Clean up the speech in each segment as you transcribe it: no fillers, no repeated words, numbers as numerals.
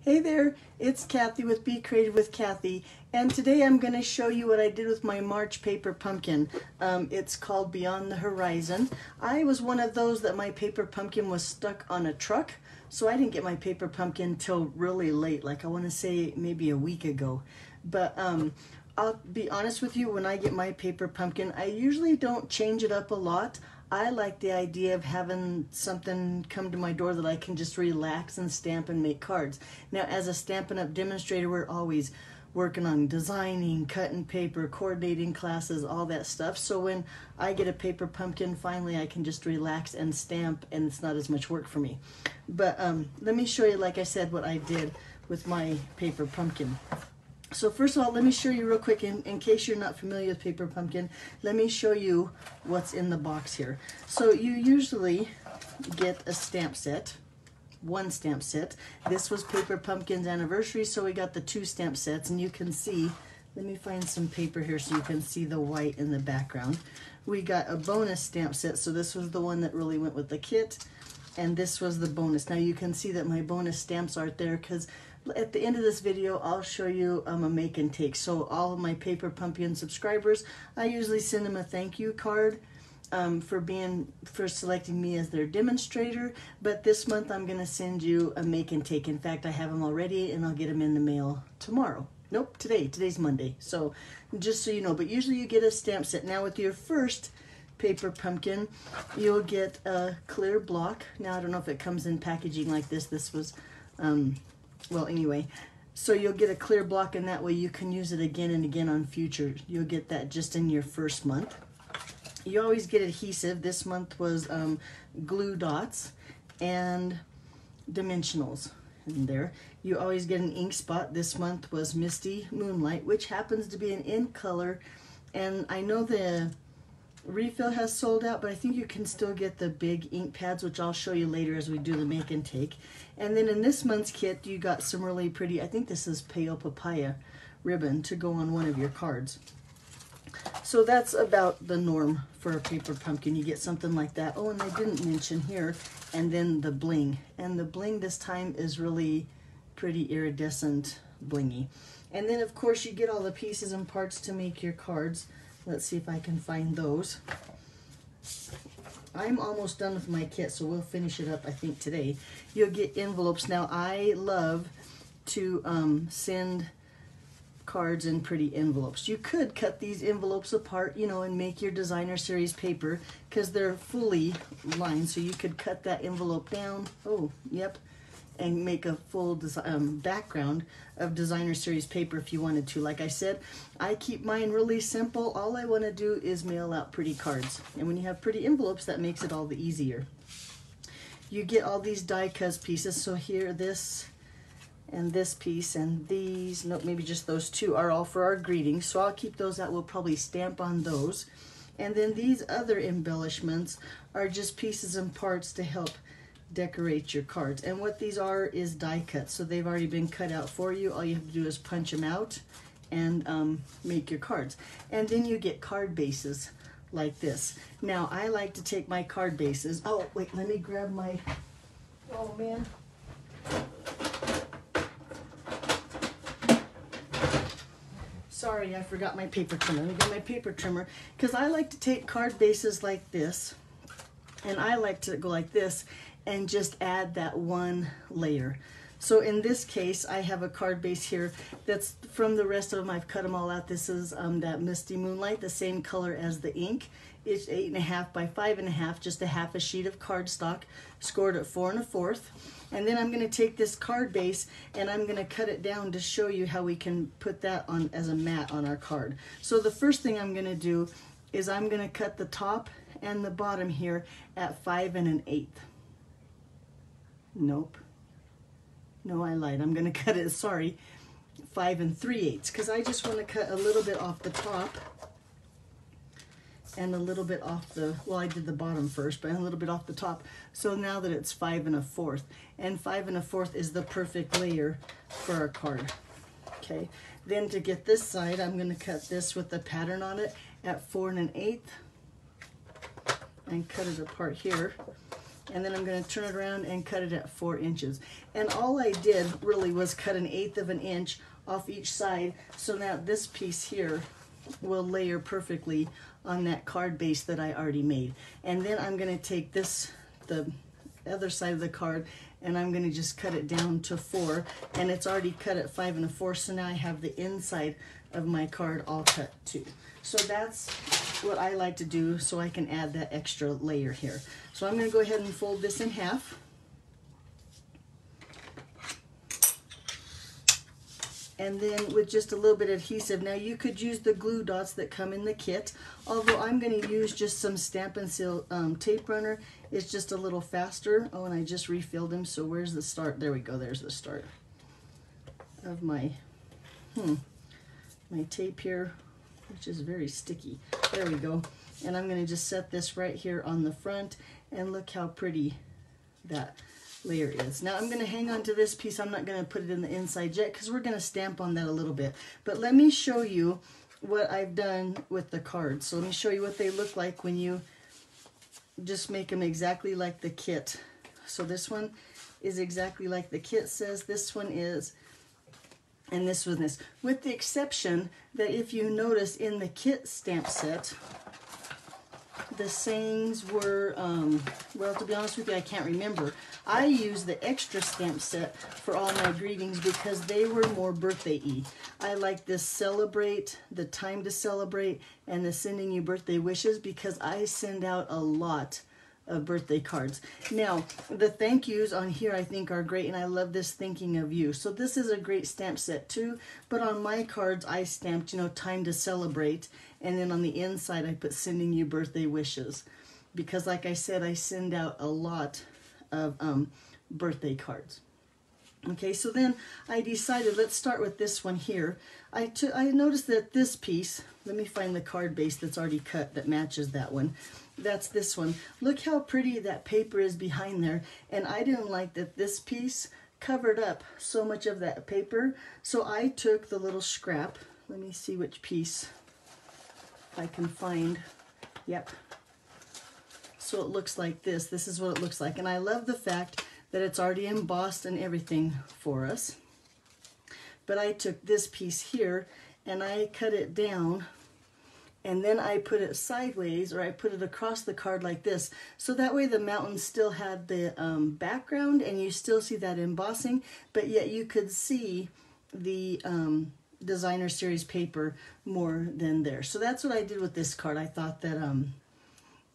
Hey there, it's Kathy with Be Creative with Kathy, and today I'm going to show you what I did with my March paper pumpkin. It's called Beyond the Horizon. I was one of those that my paper pumpkin was stuck on a truck, so I didn't get my paper pumpkin till really late, like I want to say maybe a week ago. But I'll be honest with you, when I get my paper pumpkin, I usually don't change it up a lot. I like the idea of having something come to my door that I can just relax and stamp and make cards. Now, as a Stampin' Up! Demonstrator, we're always working on designing, cutting paper, coordinating classes, all that stuff. So when I get a paper pumpkin, finally I can just relax and stamp, and it's not as much work for me. But let me show you, like I said, what I did with my paper pumpkin. So first of all, let me show you real quick, in case you're not familiar with paper pumpkin, let me show you what's in the box here. So you usually get a stamp set, one stamp set. This was Paper Pumpkin's anniversary, so we got the 2 stamp sets, and you can see, let me find some paper here so you can see the white in the background. We got a bonus stamp set, so this was the one that really went with the kit, and this was the bonus. Now you can see that my bonus stamps aren't there because at the end of this video, I'll show you a make and take. So all of my Paper Pumpkin subscribers, I usually send them a thank you card for selecting me as their demonstrator. But this month, I'm going to send you a make and take. In fact, I have them already, and I'll get them in the mail tomorrow. Nope, today. Today's Monday. So just so you know, but usually you get a stamp set. Now with your first paper pumpkin, you'll get a clear block. Now I don't know if it comes in packaging like this. This was well, anyway, so you'll get a clear block, and that way you can use it again and again on future. You'll get that just in your first month. You always get adhesive. This month was glue dots and dimensionals in there. You always get an ink spot. This month was Misty Moonlight, which happens to be an in color. And I know the refill has sold out, but I think you can still get the big ink pads, which I'll show you later as we do the make and take. And then in this month's kit, you got some really pretty, I think this is Pale Papaya ribbon to go on one of your cards. So that's about the norm for a paper pumpkin. You get something like that. Oh, and I didn't mention here, and then the bling. And the bling this time is really pretty iridescent blingy. And then of course you get all the pieces and parts to make your cards. Let's see if I can find those. I'm almost done with my kit, so we'll finish it up, I think, today. You'll get envelopes. Now, I love to send cards in pretty envelopes. You could cut these envelopes apart, you know, and make your designer series paper, because they're fully lined, so you could cut that envelope down. Oh, yep. And make a full background of designer series paper if you wanted to. Like I said, I keep mine really simple. All I want to do is mail out pretty cards. And when you have pretty envelopes, that makes it all the easier. You get all these die-cut pieces. So here, this and this piece and these, nope, maybe just those 2 are all for our greetings. So I'll keep those out. We'll probably stamp on those. And then these other embellishments are just pieces and parts to help decorate your cards. And what these are is die cuts, so they've already been cut out for you. All you have to do is punch them out and make your cards. And then you get card bases like this. Now I like to take my card bases, oh wait, let me grab my, oh man, sorry, I forgot my paper trimmer. Let me get my paper trimmer, because I like to take card bases like this, and I like to go like this and just add that one layer. So in this case, I have a card base here that's from the rest of them. I've cut them all out. This is that Misty Moonlight, the same color as the ink. It's 8.5 by 5.5, just a half a sheet of cardstock, scored at 4 1/4. And then I'm going to take this card base and I'm going to cut it down to show you how we can put that on as a mat on our card. So the first thing I'm going to do is I'm going to cut the top and the bottom here at 5 1/8. Nope. No, I lied. I'm going to cut it, sorry, 5 3/8, because I just want to cut a little bit off the top and a little bit off the, well, I did the bottom first, but a little bit off the top. So now that it's 5 1/4, and 5 1/4 is the perfect layer for our card. Okay, then to get this side, I'm going to cut this with the pattern on it at 4 1/8 and cut it apart here. and then I'm going to turn it around and cut it at 4 inches. And all I did really was cut 1/8 of an inch off each side, so now this piece here will layer perfectly on that card base that I already made. And then I'm going to take this, the other side of the card, and I'm going to just cut it down to 4, and it's already cut at 5 1/4, so now I have the inside of my card all cut too. So that's what I like to do, so I can add that extra layer here. So I'm going to go ahead and fold this in half. And then with just a little bit of adhesive, now you could use the glue dots that come in the kit, although I'm going to use just some Stampin' Seal tape runner. It's just a little faster. Oh, and I just refilled them, so where's the start? There we go, there's the start of my my tape here, which is very sticky. There we go. And I'm going to just set this right here on the front, and look how pretty that layer is. Now I'm going to hang on to this piece. I'm not going to put it in the inside yet because we're going to stamp on that a little bit. But let me show you what I've done with the cards. So let me show you what they look like when you just make them exactly like the kit. So this one is exactly like the kit says. This one is, and this one is. With the exception that if you notice in the kit stamp set, the sayings were, well, to be honest with you, I can't remember. I used the extra stamp set for all my greetings because they were more birthday-y. I like this celebrate, the time to celebrate, and the sending you birthday wishes because I send out a lot of birthday cards. Now, the thank yous on here I think are great, and I love this thinking of you. So this is a great stamp set too, but on my cards I stamped, you know, time to celebrate, and then on the inside I put sending you birthday wishes because, like I said, I send out a lot of birthday cards. Okay, so then I decided, let's start with this one here. I noticed that this piece, let me find the card base that's already cut that matches that one. That's this one. Look how pretty that paper is behind there, and I didn't like that this piece covered up so much of that paper, so I took the little scrap. Let me see which piece I can find. Yep. So it looks like this. This is what it looks like, and I love the fact that it's already embossed and everything for us. But I took this piece here and I cut it down, and then I put it sideways, or I put it across the card like this, so that way the mountain still had the background and you still see that embossing, but yet you could see the designer series paper more than there. So that's what I did with this card. I thought that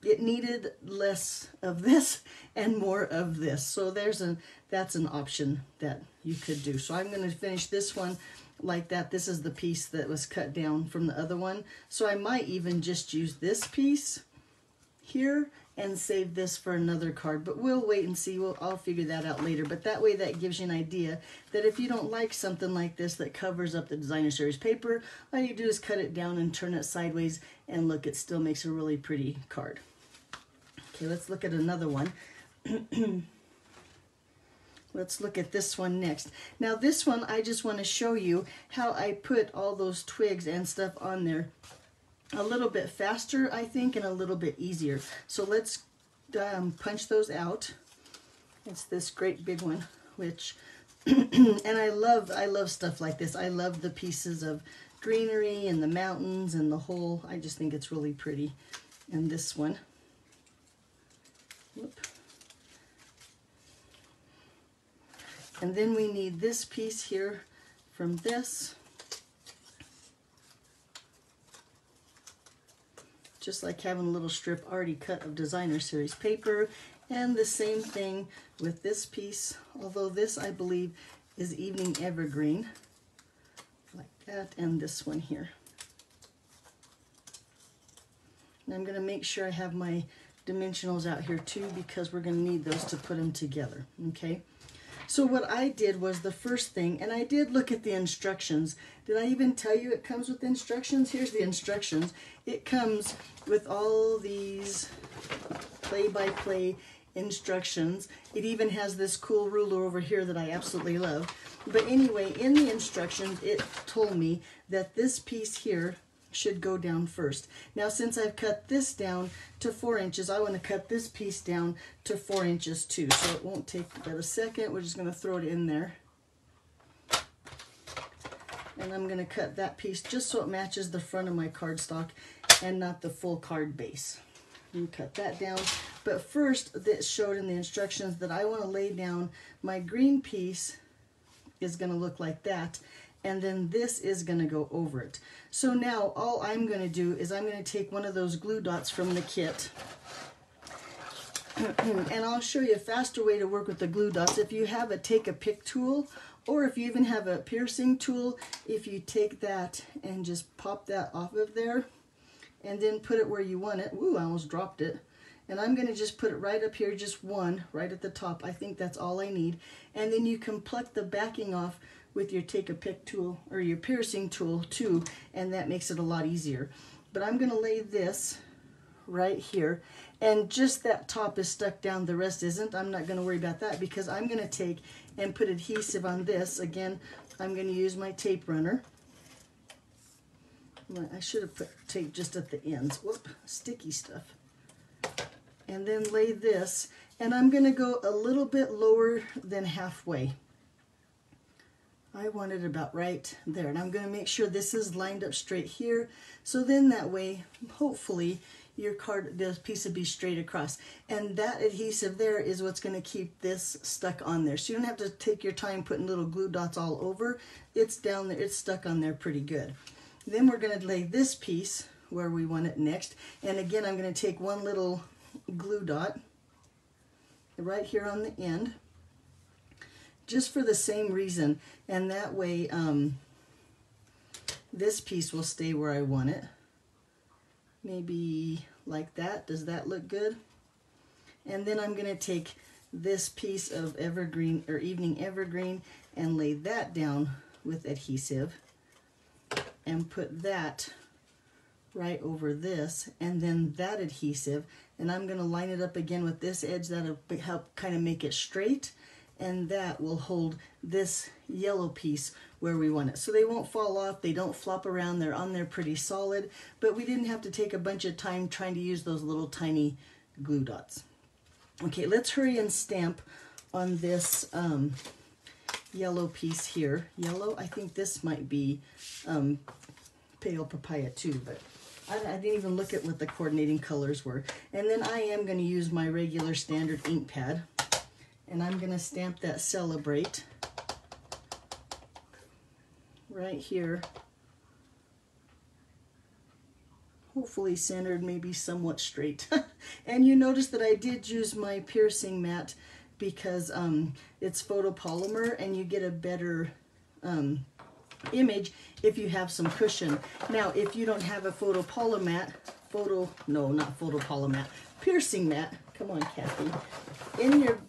it needed less of this and more of this. So that's an option that you could do. So I'm going to finish this one like that. This is the piece that was cut down from the other one. So I might even just use this piece here and save this for another card, but we'll wait and see. I'll figure that out later. But that way that gives you an idea that if you don't like something like this that covers up the designer series paper, all you do is cut it down and turn it sideways, and look, it still makes a really pretty card. Okay, let's look at another one. Let's look at this one next. Now this one, I just want to show you how I put all those twigs and stuff on there a little bit faster, I think, and a little bit easier. So let's punch those out. It's this great big one, which, and I love stuff like this. I love the pieces of greenery and the mountains and the whole, I just think it's really pretty. And this one, whoop. And then we need this piece here from this. Just like having a little strip already cut of designer series paper. And the same thing with this piece, although this I believe is Evening Evergreen, like that, and this one here. And I'm going to make sure I have my dimensionals out here too, because we're going to need those to put them together. Okay. So what I did was the first thing, and I did look at the instructions. Did I even tell you it comes with instructions? Here's the instructions. It comes with all these play-by-play instructions. It even has this cool ruler over here that I absolutely love. But anyway, in the instructions, it told me that this piece here, should go down first. Now since I've cut this down to 4 inches, I want to cut this piece down to 4 inches too. So it won't take but a second. We're just going to throw it in there. And I'm going to cut that piece just so it matches the front of my cardstock and not the full card base. You cut that down. But first, that showed in the instructions that I want to lay down my green piece is going to look like that. And then this is going to go over it. So now all I'm going to do is I'm going to take one of those glue dots from the kit. And I'll show you a faster way to work with the glue dots. If you have a take a pick tool, or if you even have a piercing tool, if you take that and just pop that off of there and then put it where you want it. Ooh, I almost dropped it. And I'm going to just put it right up here, just one, right at the top. I think that's all I need. And then you can pluck the backing off with your take a pick tool or your piercing tool too, and that makes it a lot easier. But I'm going to lay this right here, and just that top is stuck down, the rest isn't. I'm not going to worry about that because I'm going to take and put adhesive on this. Again, I'm going to use my tape runner. I should have put tape just at the ends. Whoop, sticky stuff. And then lay this, and I'm going to go a little bit lower than halfway. I want it about right there, and I'm going to make sure this is lined up straight here, so then that way hopefully your card, this piece will be straight across, and that adhesive there is what's going to keep this stuck on there, so you don't have to take your time putting little glue dots all over. It's down there, it's stuck on there pretty good. Then we're going to lay this piece where we want it next, and again I'm going to take one little glue dot right here on the end, just for the same reason, and that way this piece will stay where I want it. Maybe like that. Does that look good? And then I'm going to take this piece of evergreen or evening evergreen and lay that down with adhesive and put that right over this, and then that adhesive, and I'm going to line it up again with this edge. That'll help kind of make it straight, and that will hold this yellow piece where we want it. So they won't fall off, they don't flop around, they're on there pretty solid, but we didn't have to take a bunch of time trying to use those little tiny glue dots. Okay, let's hurry and stamp on this yellow piece here. Yellow, I think this might be pale papaya too, but I didn't even look at what the coordinating colors were. And then I am going to use my regular standard ink pad, and I'm going to stamp that Celebrate right here. Hopefully centered, maybe somewhat straight. And you notice that I did use my piercing mat because it's photopolymer, and you get a better image if you have some cushion. Now, if you don't have a photopolymer mat, piercing mat, come on, Kathy, in your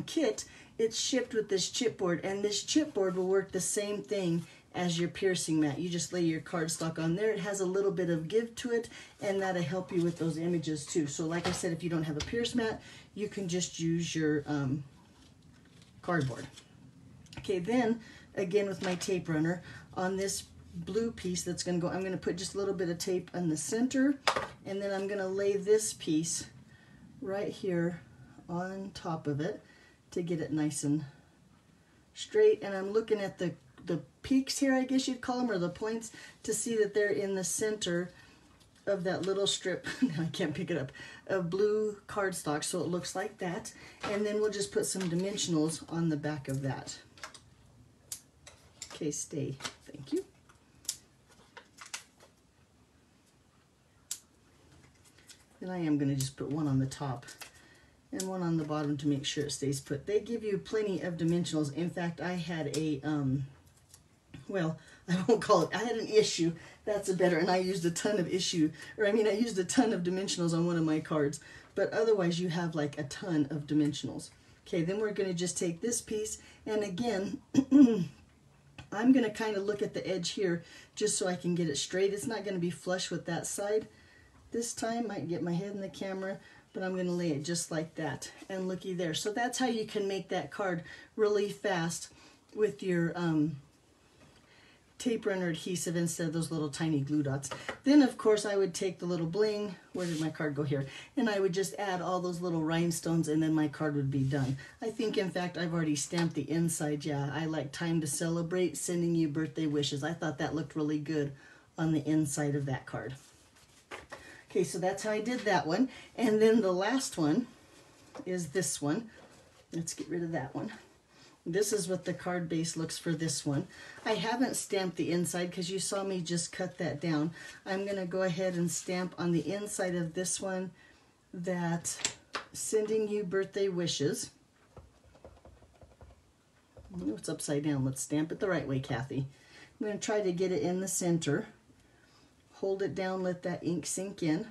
kit, it's shipped with this chipboard, and this chipboard will work the same thing as your piercing mat. You just lay your cardstock on there. It has a little bit of give to it, and that'll help you with those images too. So like I said, if you don't have a pierce mat, you can just use your cardboard. Okay, then again with my tape runner on this blue piece that's going to go, I'm going to put just a little bit of tape in the center, and then I'm going to lay this piece right here on top of it to get it nice and straight. And I'm looking at the peaks here, I guess you'd call them, or the points, to see that they're in the center of that little strip, now I can't pick it up, of blue cardstock, so it looks like that. And then we'll just put some dimensionals on the back of that. Okay, stay. Thank you. And I am going to just put one on the top and one on the bottom to make sure it stays put. They give you plenty of dimensionals. In fact, I had a, well, I won't call it, I had an issue. That's a better, and I used a ton of I used a ton of dimensionals on one of my cards. But otherwise, you have like a ton of dimensionals. Okay, then we're going to just take this piece, and again, I'm going to kind of look at the edge here just so I can get it straight. It's not going to be flush with that side this time. Might get my head in the camera, but I'm going to lay it just like that. And looky there. So that's how you can make that card really fast with your tape runner adhesive instead of those little tiny glue dots. Then of course I would take the little bling, where did my card go here? And I would just add all those little rhinestones and then my card would be done. I think in fact I've already stamped the inside. Yeah, I like time to celebrate, sending you birthday wishes. I thought that looked really good on the inside of that card. Okay, so that's how I did that one. And then the last one is this one. Let's get rid of that one. This is what the card base looks for this one. I haven't stamped the inside because you saw me just cut that down. I'm going to go ahead and stamp on the inside of this one that sending you birthday wishes. Oh, it's upside down. Let's stamp it the right way, Kathy. I'm going to try to get it in the center. Hold it down, let that ink sink in.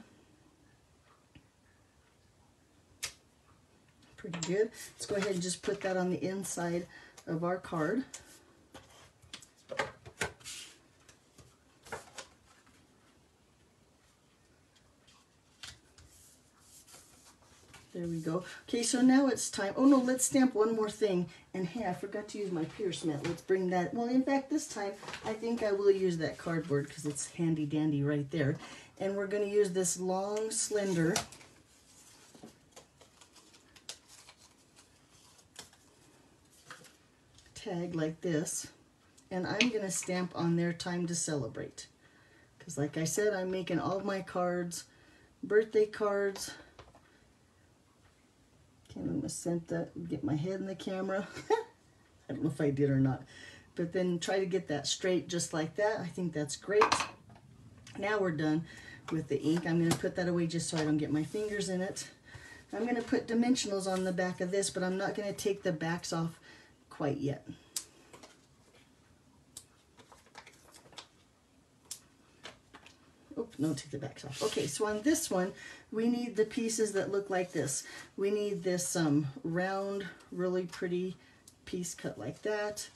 Pretty good. Let's go ahead and just put that on the inside of our card. There we go. Okay, so now it's time. Oh no, let's stamp one more thing. And hey, I forgot to use my pierce mat. Let's bring that. Well, in fact, this time I think I will use that cardboard because it's handy dandy right there. And we're going to use this long, slender tag like this, and I'm going to stamp on there time to celebrate, because like I said, I'm making all of my cards birthday cards. Okay, I'm going to get my head in the camera. I don't know if I did or not, but then try to get that straight just like that. I think that's great. Now we're done with the ink. I'm going to put that away just so I don't get my fingers in it. I'm going to put dimensionals on the back of this, but I'm not going to take the backs off quite yet. Oops, no, take the backs off. Okay, so on this one, we need the pieces that look like this. We need this round, really pretty piece cut like that.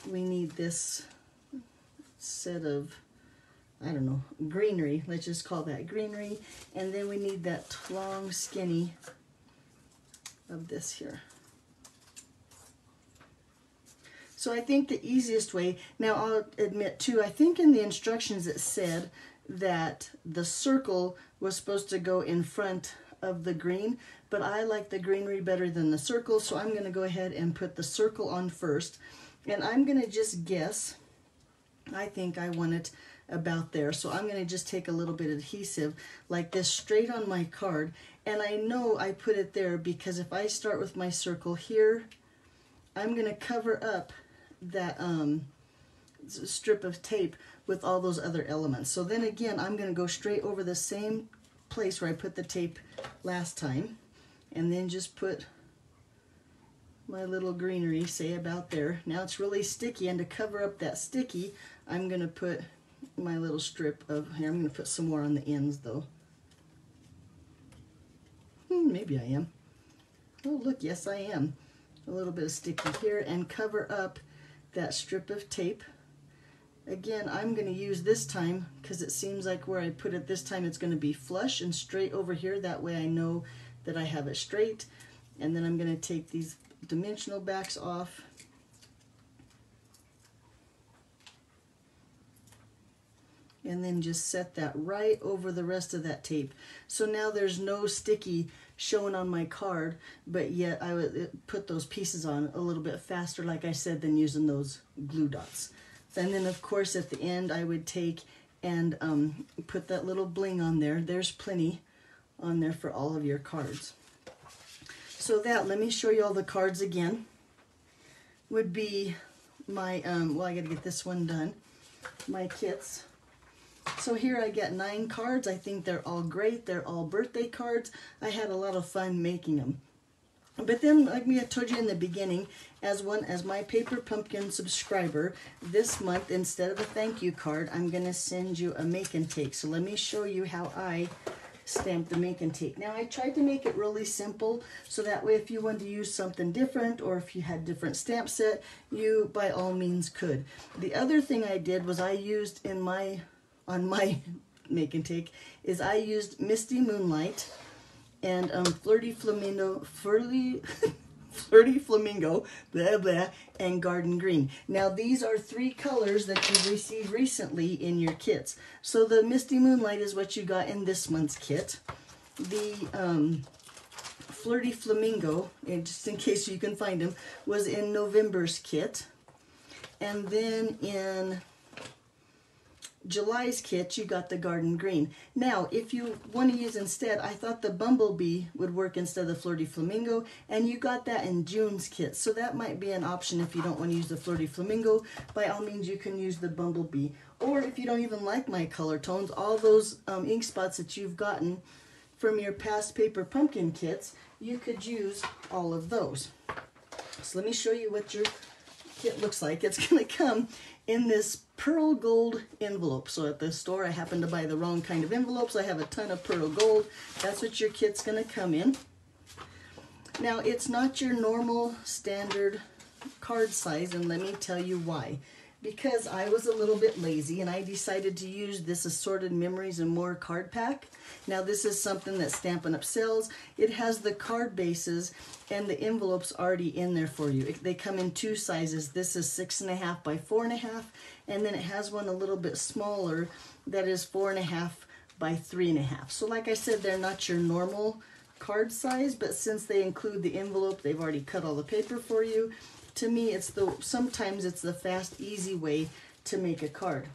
We need this set of, I don't know, greenery. Let's just call that greenery. And then we need that long, skinny of this here. So I think the easiest way, now I'll admit too, I think in the instructions it said that the circle was supposed to go in front of the green, but I like the greenery better than the circle, so I'm going to go ahead and put the circle on first. And I'm going to just guess, I think I want it about there, so I'm going to just take a little bit of adhesive like this straight on my card, and I know I put it there because if I start with my circle here, I'm going to cover up that strip of tape with all those other elements. So then again, I'm going to go straight over the same place where I put the tape last time, and then just put my little greenery, say about there. Now it's really sticky, and to cover up that sticky, I'm going to put my little strip of, here I'm going to put some more on the ends though. Maybe I am. Oh look, yes I am. A little bit of sticky here, and cover up that strip of tape. Again, I'm going to use this time, because it seems like where I put it this time it's going to be flush and straight over here. That way I know that I have it straight. And then I'm going to take these dimensional backs off. And then just set that right over the rest of that tape. So now there's no sticky showing on my card, but yet I would put those pieces on a little bit faster, like I said, than using those glue dots. And then of course at the end I would take and put that little bling on there. There's plenty on there for all of your cards. So that, let me show you all the cards again, would be my, well, I gotta get this one done, my kits. So here I got 9 cards. I think they're all great. They're all birthday cards. I had a lot of fun making them. But then, like I told you in the beginning, as my Paper Pumpkin subscriber, this month, instead of a thank you card, I'm going to send you a make and take. So let me show you how I stamp the make and take. Now I tried to make it really simple, so that way if you wanted to use something different, or if you had different stamp set, you by all means could. The other thing I did was I used on my make and take is I used Misty Moonlight and Flirty Flamingo, Flirty Flamingo, blah, blah, and Garden Green. Now, these are 3 colors that you've received recently in your kits. So the Misty Moonlight is what you got in this month's kit. The Flirty Flamingo, and just in case you can find them, was in November's kit. And then in July's kit, you got the Garden Green. Now, if you want to use instead, I thought the Bumblebee would work instead of the Flirty Flamingo, and you got that in June's kit. So that might be an option if you don't want to use the Flirty Flamingo. By all means, you can use the Bumblebee. Or if you don't even like my color tones, all those ink spots that you've gotten from your past Paper Pumpkin kits, you could use all of those. So let me show you what your kit looks like. It's going to come in this pearl gold envelope. So at the store, I happened to buy the wrong kind of envelopes. I have a ton of pearl gold. That's what your kit's going to come in. Now, it's not your normal standard card size, and let me tell you why. Because I was a little bit lazy and I decided to use this Assorted Memories and More card pack. Now, this is something that Stampin' Up! Sells. It has the card bases and the envelopes already in there for you. They come in 2 sizes. This is 6.5 by 4.5, and then it has one a little bit smaller that is 4.5 by 3.5. So like I said, they're not your normal card size, but since they include the envelope, they've already cut all the paper for you. To me, sometimes it's the fast, easy way to make a card.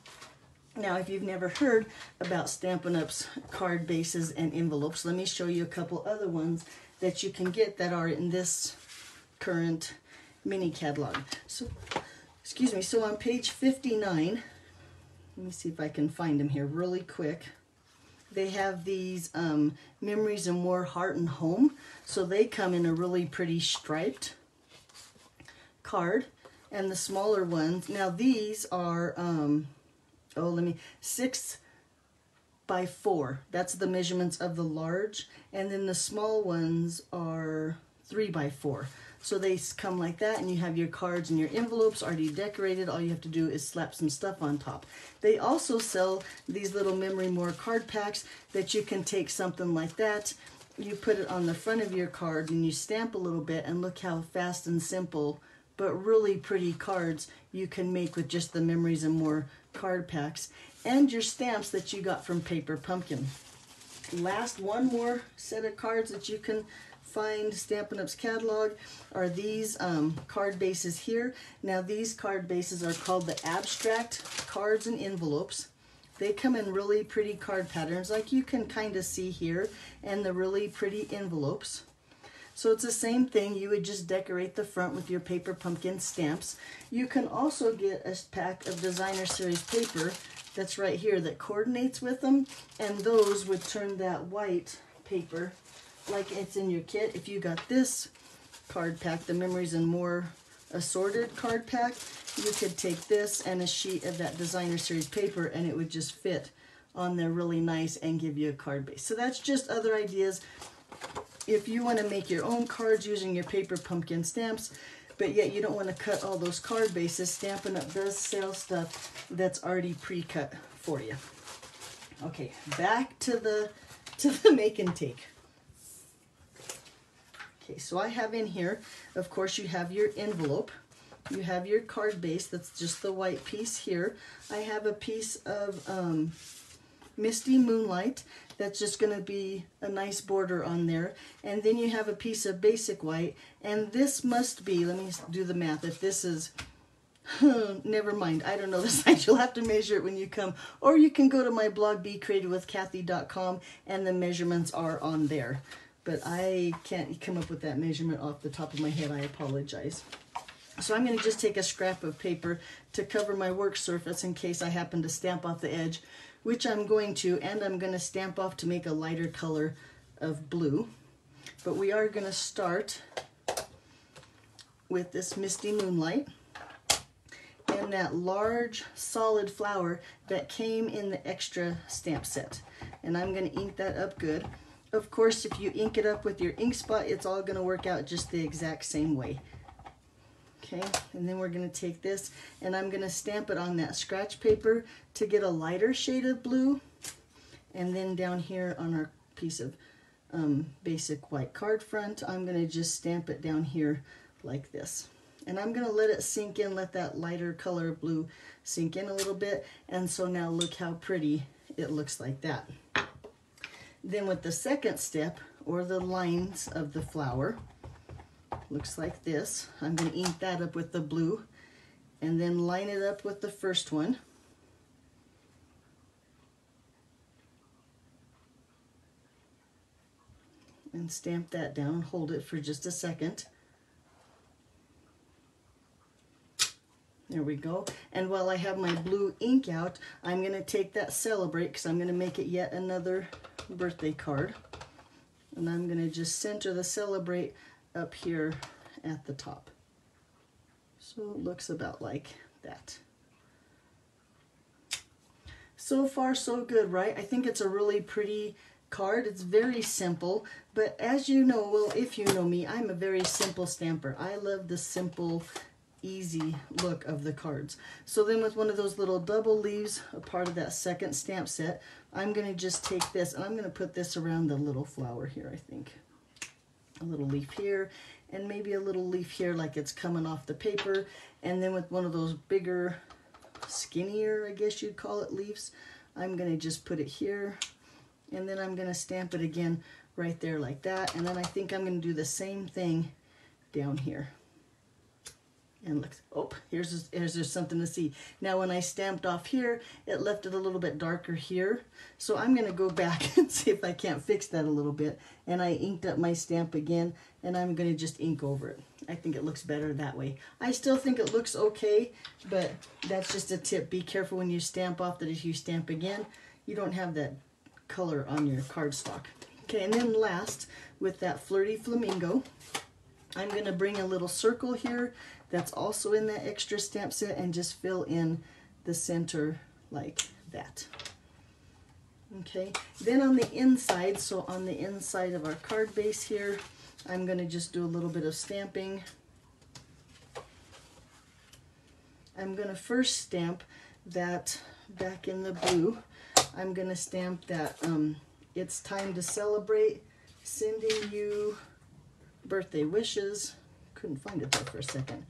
Now, if you've never heard about Stampin' Up's card bases and envelopes, let me show you a couple other ones that you can get that are in this current mini catalog. So, excuse me, so on page 59, let me see if I can find them here really quick. They have these Memories and More Heart and Home. So they come in a really pretty striped card, and the smaller ones, now these are 6 by 4. That's the measurements of the large, and then the small ones are 3 by 4. So they come like that, and you have your cards and your envelopes already decorated. All you have to do is slap some stuff on top. They also sell these little Memory More card packs that you can take something like that. You put it on the front of your card and you stamp a little bit, and look how fast and simple but really pretty cards you can make with just the Memories and More card packs and your stamps that you got from Paper Pumpkin. Last, one more set of cards that you can find Stampin' Up's catalog are these card bases here. Now, these card bases are called the Abstract Cards and Envelopes. They come in really pretty card patterns like you can kind of see here, and the really pretty envelopes. So it's the same thing. You would just decorate the front with your Paper Pumpkin stamps. You can also get a pack of Designer Series paper that's right here that coordinates with them, and those would turn that white paper like it's in your kit. If you got this card pack, the Memories and More assorted card pack, you could take this and a sheet of that Designer Series paper, and it would just fit on there really nice and give you a card base. So that's just other ideas. If you want to make your own cards using your Paper Pumpkin stamps, but yet you don't want to cut all those card bases, Stampin' Up! Does sell stuff that's already pre-cut for you. Okay, back to the make and take. Okay, so I have in here, of course, you have your envelope. You have your card base, that's just the white piece here. I have a piece of Misty Moonlight. That's just going to be a nice border on there. And then you have a piece of basic white. And this must be, let me do the math, if this is, never mind, I don't know the size. You'll have to measure it when you come. Or you can go to my blog, BeCreativeWithKathy.com, and the measurements are on there. But I can't come up with that measurement off the top of my head. I apologize. So I'm going to just take a scrap of paper to cover my work surface in case I happen to stamp off the edge, which I'm going to, and I'm going to stamp off to make a lighter color of blue. But we are going to start with this Misty Moonlight and that large solid flower that came in the extra stamp set. And I'm going to ink that up good. Of course, if you ink it up with your ink spot, it's all going to work out just the exact same way. Okay, and then we're going to take this and I'm going to stamp it on that scratch paper to get a lighter shade of blue. And then down here on our piece of basic white card front. I'm going to just stamp it down here like this. And I'm going to let it sink in, let that lighter color blue sink in a little bit. And so now look how pretty it looks like that. Then with the second step, or the lines of the flower, looks like this. I'm going to ink that up with the blue and then line it up with the first one. And stamp that down, hold it for just a second. There we go. And while I have my blue ink out, I'm going to take that Celebrate, because I'm going to make it yet another birthday card. And I'm going to just center the Celebrate up here at the top. So it looks about like that. So far so good, right? I think it's a really pretty card. It's very simple, but as you know, well, if you know me, I'm a very simple stamper. I love the simple, easy look of the cards. So then with one of those little double leaves, a part of that second stamp set, I'm going to just take this and I'm going to put this around the little flower here, I think. A little leaf here and maybe a little leaf here like it's coming off the paper. And then with one of those bigger, skinnier, I guess you'd call it, leaves, I'm going to just put it here. And then I'm going to stamp it again right there like that. And then I think I'm going to do the same thing down here. And look, oh, here's there's something to see. Now when I stamped off here, it left it a little bit darker here. So I'm going to go back and see if I can't fix that a little bit. And I inked up my stamp again, and I'm going to just ink over it. I think it looks better that way. I still think it looks okay, but that's just a tip. Be careful when you stamp off that if you stamp again, you don't have that color on your cardstock. Okay, and then last, with that Flirty Flamingo, I'm going to bring a little circle here that's also in that extra stamp set and just fill in the center like that. Okay, then on the inside, so on the inside of our card base here, I'm going to just do a little bit of stamping. I'm going to first stamp that back in the blue. I'm going to stamp that It's Time to Celebrate, sending you birthday wishes. Couldn't find it there for a second.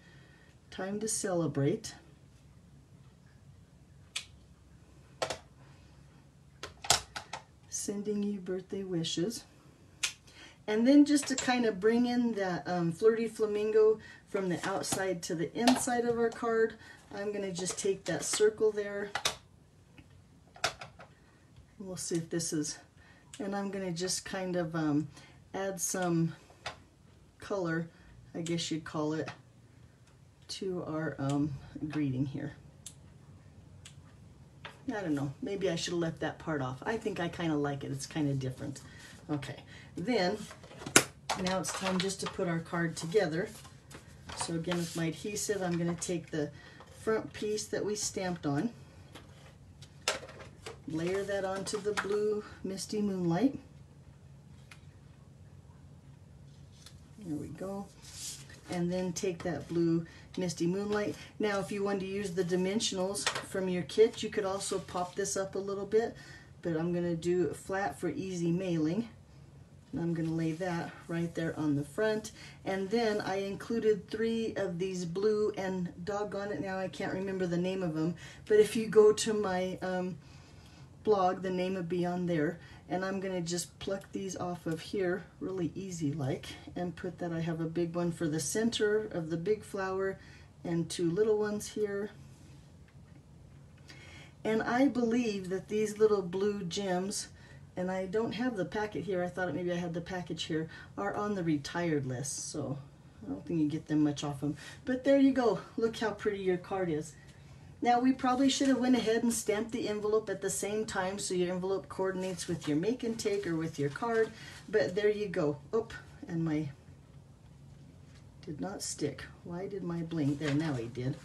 Time to Celebrate. Sending you birthday wishes. And then just to kind of bring in that Flirty Flamingo from the outside to the inside of our card, I'm going to just take that circle there. We'll see if this is, and I'm going to just kind of add some color, I guess you'd call it, to our greeting here. I don't know, maybe I should have left that part off. I think I kind of like it, it's kind of different. Okay, then now it's time just to put our card together. So again, with my adhesive, I'm going to take the front piece that we stamped on, layer that onto the blue Misty Moonlight. There we go. And then take that blue Misty Moonlight. Now if you wanted to use the dimensionals from your kit, you could also pop this up a little bit, but I'm going to do it flat for easy mailing. And I'm going to lay that right there on the front. And then I included 3 of these blue, and doggone it, now I can't remember the name of them, but if you go to my blog, the name would be on there, and I'm going to just pluck these off of here really easy like, and put that I have a big one for the center of the big flower and 2 little ones here. And I believe that these little blue gems, and I don't have the packet here, I thought maybe I had the package here, are on the retired list, so I don't think you get them much off them. But there you go, look how pretty your card is. Now we probably should have went ahead and stamped the envelope at the same time so your envelope coordinates with your make and take or with your card, but there you go. Oh, and my did not stick. Why did my bling? There, now he did.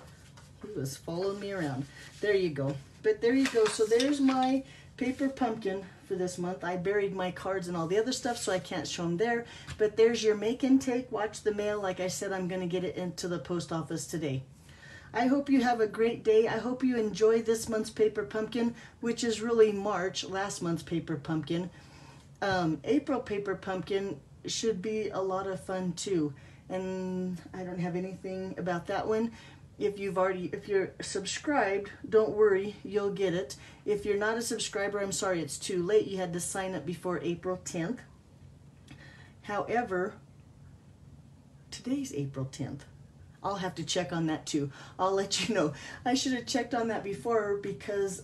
He was following me around. There you go. But there you go. So there's my paper pumpkin for this month. I buried my cards and all the other stuff, so I can't show them there. But there's your make and take. Watch the mail. Like I said, I'm going to get it into the post office today. I hope you have a great day. I hope you enjoy this month's paper pumpkin, which is really March, last month's paper pumpkin. April Paper Pumpkin should be a lot of fun too. And I don't have anything about that one. If you're subscribed, don't worry, you'll get it. If you're not a subscriber, I'm sorry, it's too late. You had to sign up before April 10th. However, today's April 10th. I'll have to check on that too. I'll let you know. I should have checked on that before because,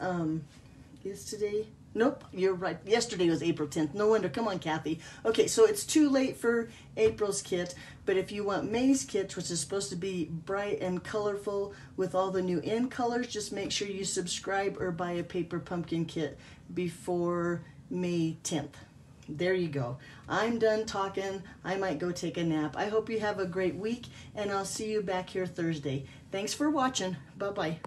is today? Nope, you're right. Yesterday was April 10th. No wonder. Come on, Kathy. Okay, so it's too late for April's kit, but if you want May's kit, which is supposed to be bright and colorful with all the new in colors, just make sure you subscribe or buy a paper pumpkin kit before May 10th. There you go. I'm done talking. I might go take a nap. I hope you have a great week, and I'll see you back here Thursday. Thanks for watching. Bye-bye.